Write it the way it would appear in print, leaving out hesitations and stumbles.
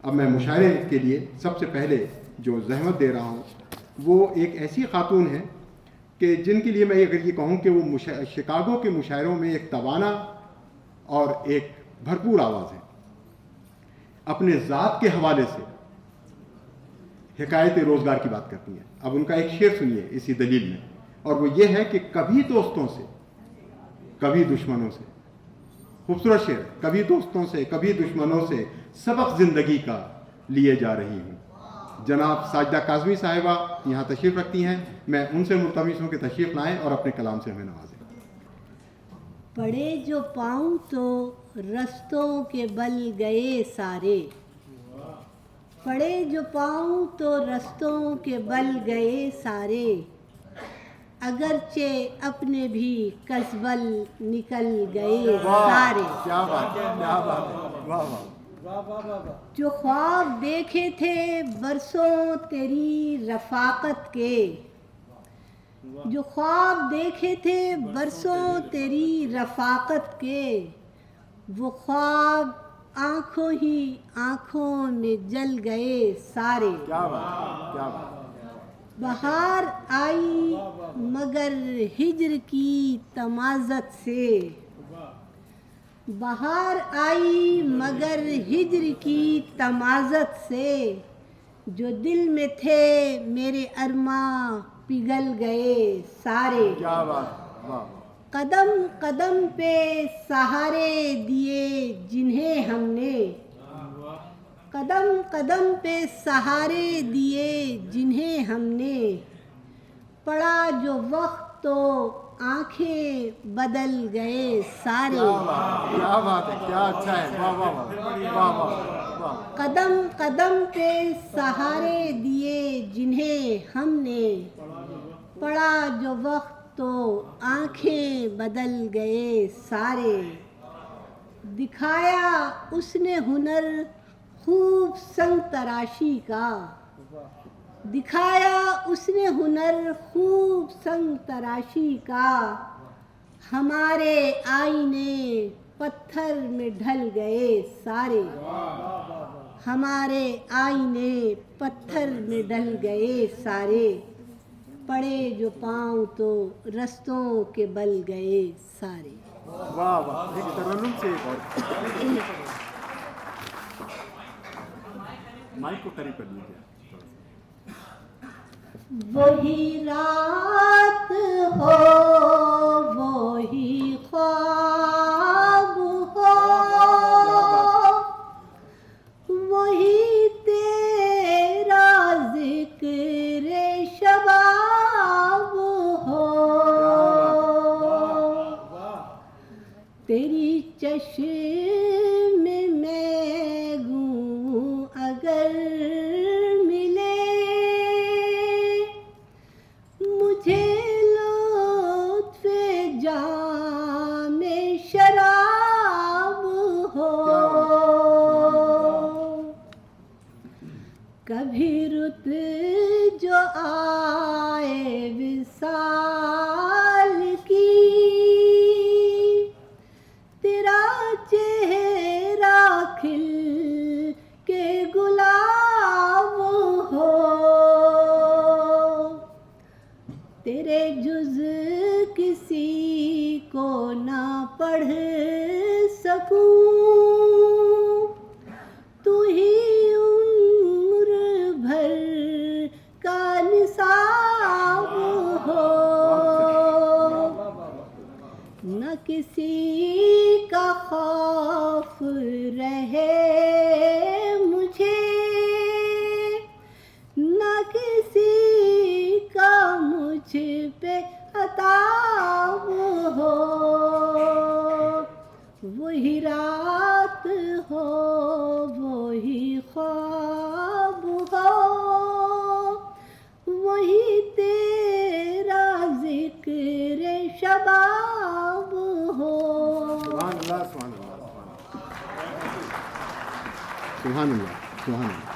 अब मैं मुशायरे के लिए सबसे पहले जो जहमत दे रहा हूँ वो एक ऐसी खातून है कि जिनके लिए मैं अगर ये कहूँ कि वो शिकागो के मुशायरों में एक तवाना और एक भरपूर आवाज़ है। अपने ज़ात के हवाले से हिकायत रोज़गार की बात करती हैं। अब उनका एक शेर सुनिए इसी दलील में, और वो ये है कि कभी दोस्तों से कभी दुश्मनों से, खूबसूरत शेर, कभी दोस्तों से कभी दुश्मनों से सबक ज़िंदगी का लिए जा रही हूँ। जनाब साजिदा काज़मी साहिबा यहाँ तशरीफ़ रखती हैं। मैं उनसे मुल्तमिस हूँ कि तशरीफ़ लाएँ और अपने कलाम से हमें नवाजें। पड़े जो पाऊँ तो रस्तों के बल गए सारे, पड़े जो पाऊँ तो रस्तों के बल गए सारे, अगरचे अपने भी कसबल निकल गए सारे। क्या बात है, क्या बात है, वाह वाह। जो ख्वाब देखे थे बरसों तेरी रफ़ाकत के, जो ख्वाब देखे थे बरसों तेरी रफ़ाकत के, वो ख्वाब आँखों ही आँखों में जल गए सारे। क्या बात, क्या बात। बहार आई मगर हिज्र की तमाज़त से, बहार आई मगर हिज्र की तमाज़त से, जो दिल में थे मेरे अरमां पिघल गए सारे। क्या बात, वाह। कदम कदम पे सहारे दिए जिन्हें हमने, कदम कदम पे सहारे दिए जिन्हें हमने, पड़ा जो वक्त तो आंखें बदल गए सारे। क्या बात है, क्या अच्छा है, वाह वाह वाह वाह वाह। कदम कदम पे सहारे दिए जिन्हें हमने, पड़ा जो वक्त तो आंखें बदल गए सारे। दिखाया उसने हुनर खूब संग तराशी का, दिखाया उसने हुनर खूब संग तराशी का, हमारे आईने पत्थर में ढल गए सारे, हमारे आईने पत्थर में ढल गए सारे, पड़े जो पाँव तो रस्तों के बल गए सारे। वाह वाह, एक तरन्नुम से एक और माइक को करीब कर लीजिए। वही रात हो वही ख्वाब हो, वही तेरा जिक्र शबाब हो, तेरी चश्म में गूं अगर मिले, मुझे लुत्फ़े जामे शराब हो, कभी रुत जो आए विसाल की, तेरा चेहरा खिल के गुलाब हो, तेरे जुज़ किसी को ना पढ़ सकूं, तू ही उम्र भर का निसाब हो, न किसी का खौफ रहे मुझे, न किसी का मुझ पे अताब हो, वही रात हो वही ख्वाब हो, वही तेरा जिक्र शबाब हो। सुभान अल्लाह, सुभान अल्लाह, सुभान अल्लाह, सुभान अल्लाह।